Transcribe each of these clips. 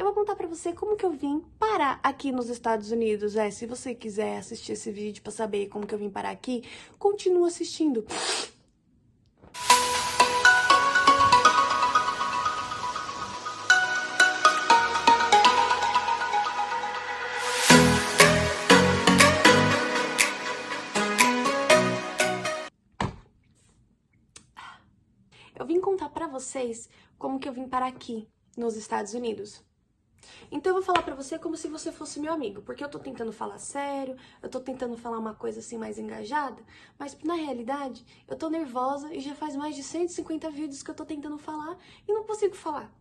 eu vou contar pra você como que eu vim parar aqui nos Estados Unidos. Se você quiser assistir esse vídeo pra saber como que eu vim parar aqui, continua assistindo. Eu vim contar pra vocês como que eu vim parar aqui nos Estados Unidos. Então eu vou falar pra você como se você fosse meu amigo, porque eu tô tentando falar sério, eu tô tentando falar uma coisa assim mais engajada, mas na realidade eu tô nervosa e já faz mais de 150 vídeos que eu tô tentando falar e não consigo falar.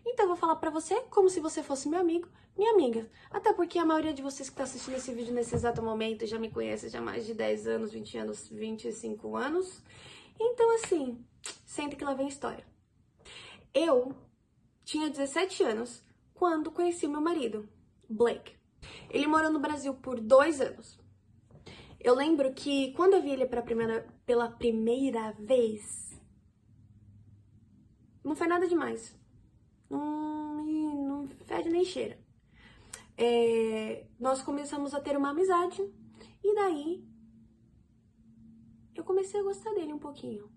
Então eu vou falar pra você como se você fosse meu amigo, minha amiga. Até porque a maioria de vocês que tá assistindo esse vídeo nesse exato momento já me conhece já há mais de 10 anos, 20 anos, 25 anos. Então assim, senta que lá vem a história. Eu tinha 17 anos quando conheci o meu marido, Blake. Ele morou no Brasil por 2 anos. Eu lembro que quando eu vi ele pela primeira vez, não foi nada demais. Não fede nem cheira. Nós começamos a ter uma amizade e daí eu comecei a gostar dele um pouquinho.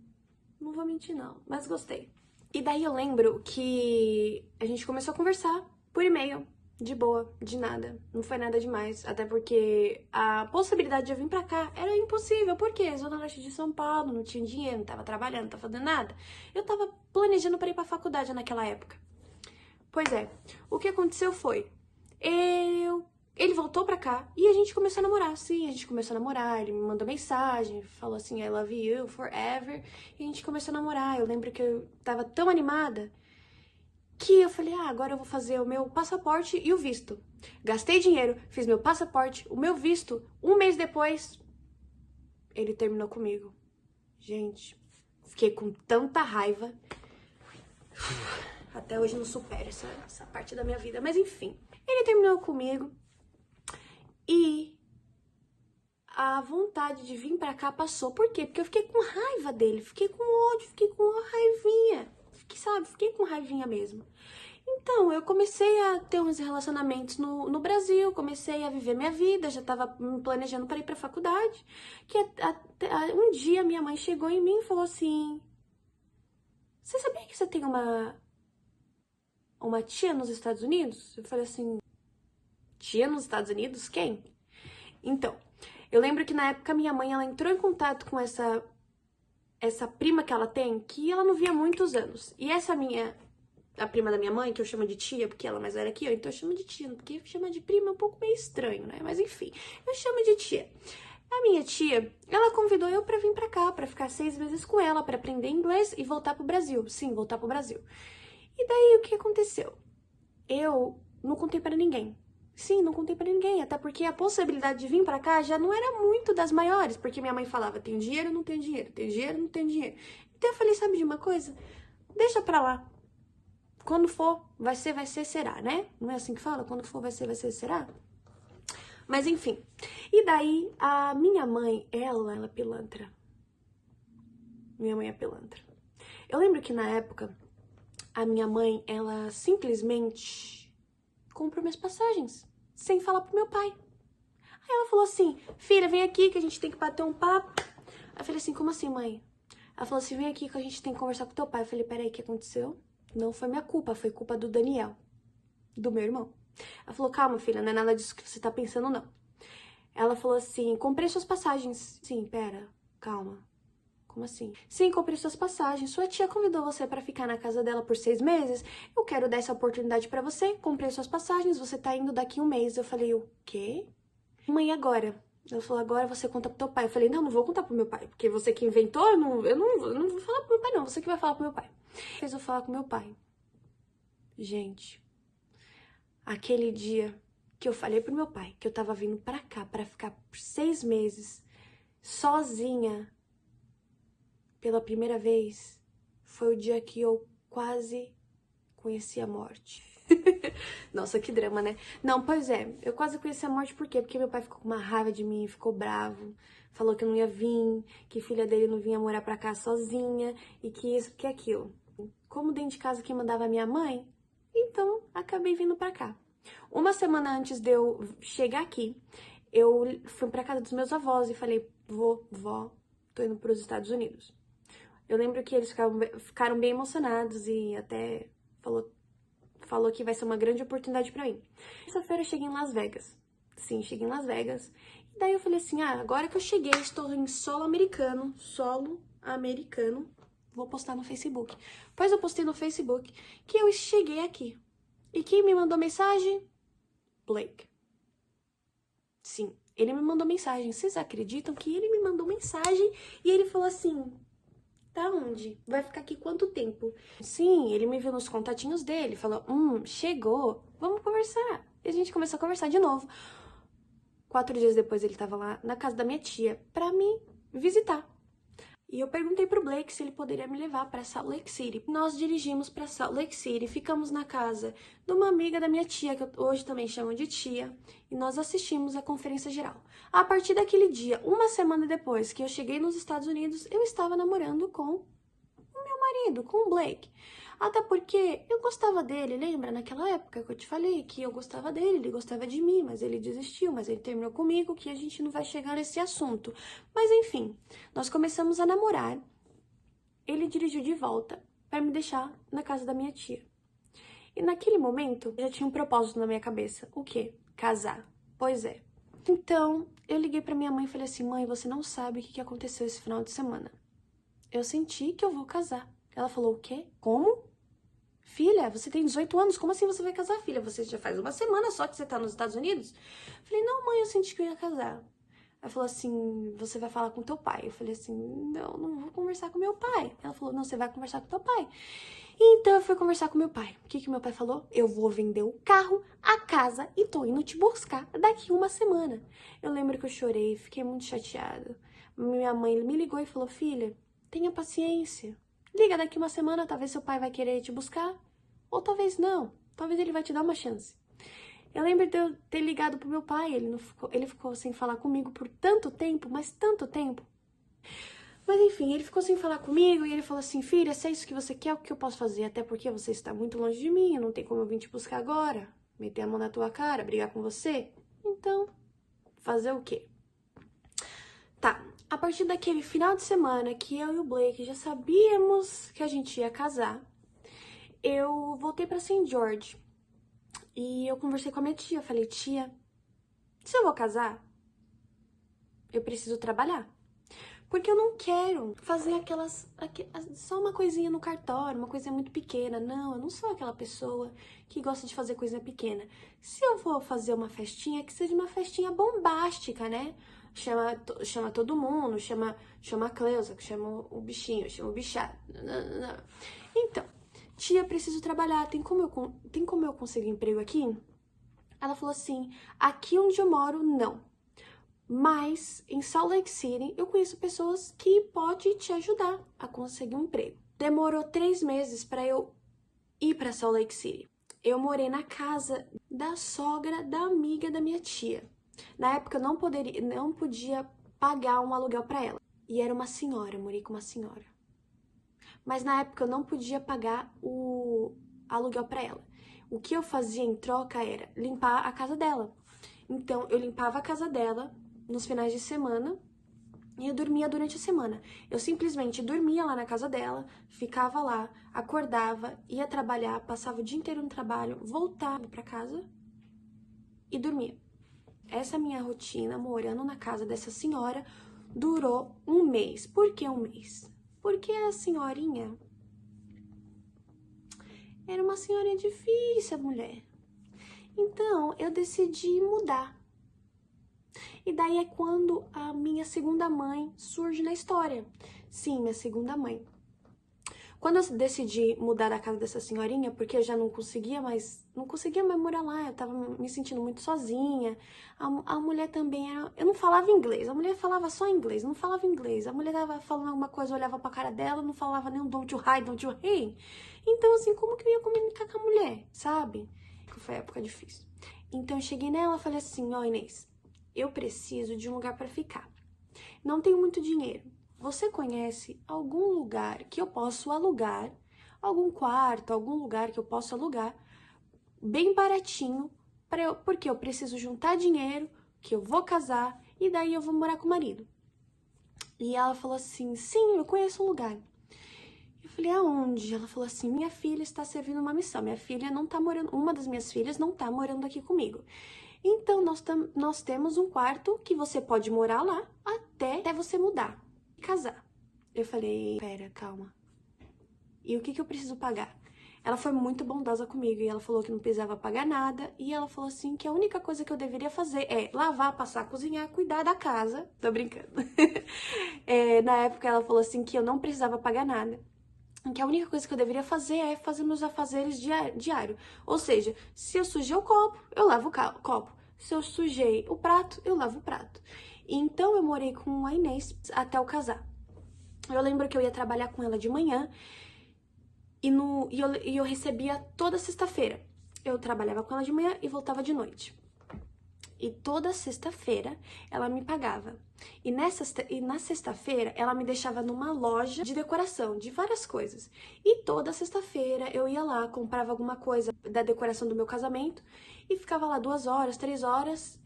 Não vou mentir não, mas gostei. E daí eu lembro que a gente começou a conversar por e-mail, de boa, de nada. Não foi nada demais, até porque a possibilidade de eu vir pra cá era impossível. Por quê? Zona Leste de São Paulo, não tinha dinheiro, não tava trabalhando, não tava fazendo nada. Eu tava planejando pra ir pra faculdade naquela época. Pois é, o que aconteceu foi, ele voltou pra cá e a gente começou a namorar. Sim, a gente começou a namorar, ele me mandou mensagem, falou assim, I love you forever, e a gente começou a namorar. Eu lembro que eu tava tão animada que eu falei, agora eu vou fazer o meu passaporte e o visto. Gastei dinheiro, fiz meu passaporte, o meu visto, 1 mês depois, ele terminou comigo. Gente, fiquei com tanta raiva. Até hoje não supero essa parte da minha vida. Mas enfim, ele terminou comigo e a vontade de vir pra cá passou. Por quê? Porque eu fiquei com raiva dele, fiquei com ódio, fiquei com uma raivinha. Fiquei com raivinha mesmo. Então, eu comecei a ter uns relacionamentos no Brasil, comecei a viver minha vida, já tava me planejando para ir pra faculdade. Um dia minha mãe chegou em mim e falou assim, você sabia que você tem uma tia nos Estados Unidos? Eu falei assim, tia nos Estados Unidos? Quem? Então, eu lembro que na época minha mãe, ela entrou em contato com essa prima que ela tem, que ela não via há muitos anos. E a prima da minha mãe, que eu chamo de tia, porque ela é mais velha que eu, então eu chamo de tia, porque chamar de prima é um pouco meio estranho, né? Mas enfim, eu chamo de tia. A minha tia, ela convidou eu pra vir pra cá, pra ficar 6 meses com ela, pra aprender inglês e voltar pro Brasil. Sim, voltar pro Brasil. E daí, o que aconteceu? Eu não contei pra ninguém. Sim, não contei pra ninguém, até porque a possibilidade de vir pra cá já não era muito das maiores, porque minha mãe falava, tem dinheiro, não tem dinheiro, tem dinheiro, não tem dinheiro. Então eu falei, sabe de uma coisa? Deixa pra lá. Quando for, vai ser, será, né? Não é assim que fala? Quando for, vai ser, será? Mas enfim. E daí, a minha mãe, ela é pilantra. Minha mãe é pilantra. Eu lembro que na época, a minha mãe, ela simplesmente comprou minhas passagens, sem falar pro meu pai. Aí ela falou assim, filha, vem aqui que a gente tem que bater um papo. Aí eu falei assim, como assim, mãe? Ela falou assim, vem aqui que a gente tem que conversar com teu pai. Eu falei, peraí, o que aconteceu? Não foi minha culpa, foi culpa do Daniel, do meu irmão. Ela falou, calma, filha, não é nada disso que você tá pensando, não. Ela falou assim, comprei suas passagens. Sim, pera, calma. Como assim? Sim, comprei suas passagens. Sua tia convidou você pra ficar na casa dela por 6 meses. Eu quero dar essa oportunidade pra você. Comprei suas passagens, você tá indo daqui 1 mês. Eu falei, o quê? Mãe, agora? Ela falou, agora você conta pro teu pai. Eu falei, não vou contar pro meu pai, porque você que inventou, eu não vou falar pro meu pai, não. Você que vai falar pro meu pai. Fez eu falar com meu pai. Gente, aquele dia que eu falei pro meu pai que eu tava vindo pra cá pra ficar por 6 meses sozinha pela primeira vez, foi o dia que eu quase conheci a morte. Nossa, que drama, né? Não, pois é, eu quase conheci a morte por quê? Porque meu pai ficou com uma raiva de mim, ficou bravo, falou que eu não ia vir, que filha dele não vinha morar pra cá sozinha, e que isso, que aquilo. Como dentro de casa quem mandava a minha mãe, Então, acabei vindo pra cá. Uma semana antes de eu chegar aqui, eu fui pra casa dos meus avós e falei, vó, tô indo pros Estados Unidos. Eu lembro que eles ficaram bem emocionados e até falou que vai ser uma grande oportunidade pra mim. Terça-feira eu cheguei em Las Vegas. Sim, cheguei em Las Vegas. E daí eu falei assim, agora que eu cheguei, estou em solo americano, vou postar no Facebook. Pois eu postei no Facebook que eu cheguei aqui. E quem me mandou mensagem? Blake. Sim, ele me mandou mensagem. Vocês acreditam que ele me mandou mensagem e ele falou assim: tá onde? Vai ficar aqui quanto tempo? Sim, ele me viu nos contatinhos dele, falou: chegou, vamos conversar. E a gente começou a conversar de novo. 4 dias depois ele tava lá na casa da minha tia pra me visitar. E eu perguntei pro Blake se ele poderia me levar para Salt Lake City. Nós dirigimos para Salt Lake City, ficamos na casa de uma amiga da minha tia, que eu hoje também chamo de tia, e nós assistimos a conferência geral. A partir daquele dia, uma semana depois que eu cheguei nos Estados Unidos, eu estava namorando com o meu marido, com o Blake. Até porque eu gostava dele, lembra? Naquela época que eu te falei que eu gostava dele, ele gostava de mim, mas ele desistiu, mas ele terminou comigo, que a gente não vai chegar nesse assunto. Mas enfim, nós começamos a namorar. Ele dirigiu de volta para me deixar na casa da minha tia. E naquele momento, eu já tinha um propósito na minha cabeça. O quê? Casar. Pois é. Então, eu liguei para minha mãe e falei assim: mãe, você não sabe o que aconteceu esse final de semana. Eu senti que eu vou casar. Ela falou: o quê? Como? Filha, você tem 18 anos, como assim você vai casar, filha? Você já faz uma semana só que você tá nos Estados Unidos? Eu falei, não, mãe, eu senti que eu ia casar. Ela falou assim, você vai falar com teu pai. Eu falei assim, não vou conversar com meu pai. Ela falou, não, você vai conversar com teu pai. Então eu fui conversar com meu pai. O que meu pai falou? Eu vou vender o carro, a casa e tô indo te buscar daqui uma semana. Eu lembro que eu chorei, fiquei muito chateada. Minha mãe me ligou e falou, filha, tenha paciência. Liga daqui uma semana, talvez seu pai vai querer te buscar. Ou talvez não. Talvez ele vai te dar uma chance. Eu lembro de eu ter ligado pro meu pai. Ele ficou sem falar comigo por tanto tempo, mas tanto tempo. Mas enfim, ele ficou sem falar comigo e ele falou assim, filha, se é isso que você quer, o que eu posso fazer? Até porque você está muito longe de mim, não tem como eu vir te buscar agora, meter a mão na tua cara, brigar com você. Então, fazer o quê? Tá, a partir daquele final de semana que eu e o Blake já sabíamos que a gente ia casar, eu voltei pra St. George e eu conversei com a minha tia. Eu falei, tia, se eu vou casar, eu preciso trabalhar. Porque eu não quero fazer só uma coisinha no cartório, uma coisinha muito pequena. Não, eu não sou aquela pessoa que gosta de fazer coisa pequena. Se eu vou fazer uma festinha, que seja uma festinha bombástica, né? Chama todo mundo, chama a Cleusa, que chama o bichinho, chama o bichado. Então, tia, preciso trabalhar, tem como eu conseguir emprego aqui? Ela falou assim, aqui onde eu moro, não. Mas em Salt Lake City eu conheço pessoas que podem te ajudar a conseguir um emprego. Demorou 3 meses para eu ir para Salt Lake City. Eu morei na casa da sogra da amiga da minha tia. Na época eu não podia pagar um aluguel para ela. E era uma senhora, eu morei com uma senhora. Mas na época eu não podia pagar o aluguel para ela. O que eu fazia em troca era limpar a casa dela. Então eu limpava a casa dela nos finais de semana e eu dormia durante a semana. Eu simplesmente dormia lá na casa dela, ficava lá, acordava, ia trabalhar, passava o dia inteiro no trabalho, voltava para casa e dormia. Essa minha rotina, morando na casa dessa senhora, durou 1 mês. Por que 1 mês? Porque a senhorinha era uma senhorinha difícil, a mulher. Então, eu decidi mudar. E daí é quando a minha segunda mãe surge na história. Sim, minha segunda mãe. Quando eu decidi mudar da casa dessa senhorinha, porque eu já não conseguia mais morar lá, eu tava me sentindo muito sozinha. A mulher também era, eu não falava inglês, a mulher falava só inglês, não falava inglês. A mulher tava falando alguma coisa, eu olhava pra cara dela, não falava nem um don't you hi, don't you hey. Então, assim, como que eu ia comunicar com a mulher, sabe? Foi época difícil. Então, eu cheguei nela e falei assim, ó, Inês, eu preciso de um lugar pra ficar. Não tenho muito dinheiro. Você conhece algum lugar que eu possa alugar? Algum quarto, algum lugar que eu possa alugar bem baratinho, porque eu preciso juntar dinheiro, que eu vou casar, e daí eu vou morar com o marido. E ela falou assim, sim, eu conheço um lugar. Eu falei, aonde? Ela falou assim, minha filha está servindo uma missão, minha filha não tá morando, uma das minhas filhas não tá morando aqui comigo. Então, nós temos um quarto que você pode morar lá até você mudar e casar. Eu falei, pera, calma. E o que eu preciso pagar? Ela foi muito bondosa comigo e ela falou que não precisava pagar nada. E ela falou assim que a única coisa que eu deveria fazer é lavar, passar, cozinhar, cuidar da casa. Tô brincando. Na época ela falou assim que eu não precisava pagar nada. Que a única coisa que eu deveria fazer é fazer meus afazeres diário. Ou seja, se eu sujei o copo, eu lavo o copo. Se eu sujei o prato, eu lavo o prato. Então eu morei com a Inês até eu casar. Eu lembro que eu ia trabalhar com ela de manhã e eu recebia toda sexta-feira. Eu trabalhava com ela de manhã e voltava de noite. E toda sexta-feira ela me pagava. E na sexta-feira ela me deixava numa loja de decoração, de várias coisas. E toda sexta-feira eu ia lá, comprava alguma coisa da decoração do meu casamento e ficava lá 2 horas, 3 horas,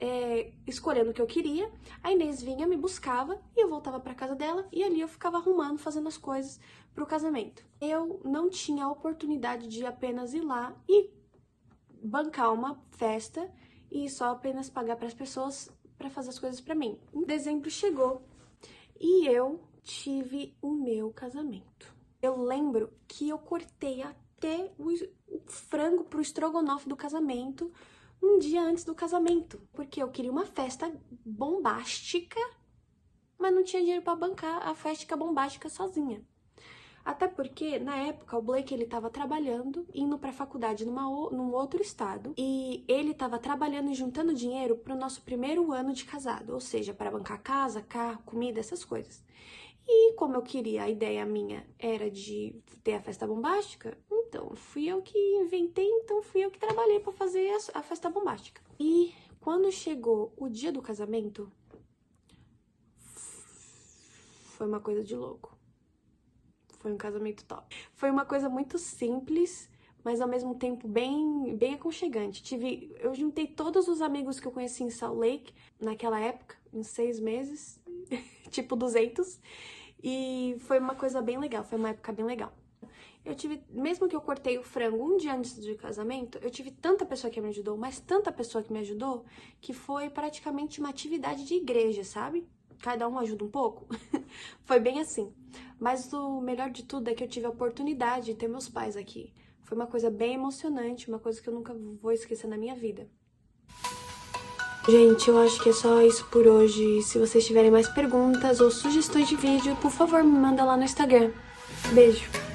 escolhendo o que eu queria. A Inês vinha, me buscava e eu voltava pra casa dela e ali eu ficava arrumando, fazendo as coisas pro casamento. Eu não tinha a oportunidade de apenas ir lá e bancar uma festa e só apenas pagar para as pessoas para fazer as coisas para mim. Em dezembro chegou e eu tive o meu casamento. Eu lembro que eu cortei até o frango pro estrogonofe do casamento um dia antes do casamento, porque eu queria uma festa bombástica, mas não tinha dinheiro para bancar a festa bombástica sozinha. Até porque, na época, o Blake, ele tava trabalhando, indo pra faculdade num outro estado, e ele tava trabalhando e juntando dinheiro pro nosso primeiro ano de casado, ou seja, para bancar casa, carro, comida, essas coisas. E como eu queria, a ideia minha era de ter a festa bombástica, então fui eu que inventei, então fui eu que trabalhei pra fazer a festa bombástica. E quando chegou o dia do casamento, foi uma coisa de louco. Foi um casamento top. Foi uma coisa muito simples, mas ao mesmo tempo bem aconchegante. Eu juntei todos os amigos que eu conheci em Salt Lake naquela época, em 6 meses, tipo 200, e foi uma coisa bem legal, foi uma época bem legal. Mesmo que eu cortei o frango um dia antes do casamento, eu tive tanta pessoa que me ajudou, mas tanta pessoa que me ajudou, que foi praticamente uma atividade de igreja, sabe? Cada um ajuda um pouco. Foi bem assim. Mas o melhor de tudo é que eu tive a oportunidade de ter meus pais aqui. Foi uma coisa bem emocionante, uma coisa que eu nunca vou esquecer na minha vida. Gente, eu acho que é só isso por hoje. Se vocês tiverem mais perguntas ou sugestões de vídeo, por favor, me manda lá no Instagram. Beijo!